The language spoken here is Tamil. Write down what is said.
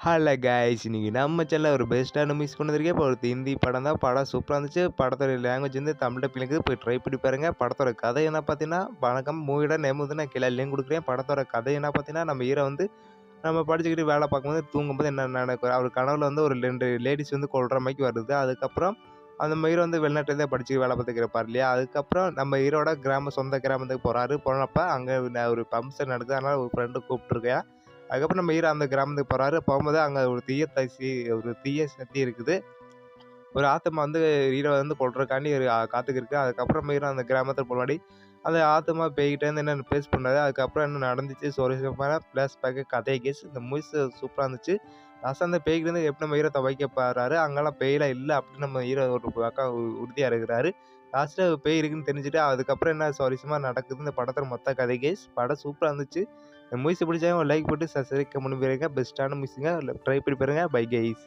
ஹலோ கைஸ், இன்னைக்கு நம்ம சேனல்ல ஒரு பெஸ்ட்டான மிஸ் கொண்டு வந்திருக்கேன். இப்போ ஒரு ஹிந்தி படம் தான். படம் சூப்பராக இருந்துச்சு. படத்தோட லாங்குவேஜ் வந்து தமிழ் டப்பிங் இருக்குது. போய் ட்ரை பண்ணி பாருங்க. படத்தோட கதை என்ன பார்த்தீங்கன்னா, வணக்கம் மூவியோட நேம் வந்து நான் கீழே லிங்க் கொடுக்குறேன். படத்தோட கதை என்ன பார்த்தீங்கன்னா, நம்ம ஹீரோ வந்து நம்ம படிச்சுக்கிட்டு வேலை பார்க்கும்போது தூங்கும்போது என்ன நடக்கும், அவர் கனவுல வந்து ஒரு 2 லேடிஸ் வந்து கொல்ற மாதிரி வருது. அதுக்கப்புறம் அந்த ஹீரோ வந்து வெளிநாட்டிலேருந்தே படிச்சு வேலை பார்த்துட்டு இருப்பார் இல்லையா. அதுக்கப்புறம் நம்ம ஹீரோட சொந்த கிராமத்துக்கு போகிறாரு. போனப்ப அங்கே ஒரு ஃபங்க்ஷன் நடக்குது. அதனால் ஒரு ஃப்ரெண்டு கூப்பிட்டுருக்கேன். அதுக்கப்புறம் நம்ம ஹீரோ அந்த கிராமத்துக்கு போகிறாரு. போகும்போது அங்கே ஒரு தீய சக்தி இருக்குது. ஒரு ஆத்மா வந்து ஹீரோ வந்து கொல்றதுக்காண்டி காத்துக்கிருக்கு. அதுக்கப்புறம் நம்ம ஹீரோ அந்த கிராமத்துக்கு முன்னாடி அந்த ஆத்மா பேய்கிட்ட இருந்து என்னென்ன ஃபேஸ் பண்ணாரு. அதுக்கப்புறம் என்ன நடந்துச்சு, சுவாரஸ்யமான ஃப்ளாஷ்பேக்கு கதை கேஸ். இந்த மூவிஸ் சூப்பராக இருந்துச்சு. லாஸ்ட்டாக அந்த பேய்கிட்டேருந்து எப்படி நம்ம ஹீரோ தப்பிக்க போறாரு. அங்கெல்லாம் பேயெல்லாம் இல்லை அப்படின்னு நம்ம ஹீரோ ஒரு பக்கம் உறுதியாக இருக்கிறாரு. லாஸ்ட்டில் பேய் இருக்குன்னு தெரிஞ்சுட்டு அதுக்கப்புறம் என்ன சுவாரஸ்யமாக நடக்குது இந்த படத்தோட மொத்த கதை கேஸ். படம் சூப்பராக இருந்துச்சு. இந்த மூவிஸ் பிடிச்சா ஒரு லைக் போட்டு சப்ஸ்கிரைப் பண்ணி பாருங்க. பெஸ்ட்டான மூவிஸுங்க. ட்ரை பண்ணி பாருங்க. Bye guys.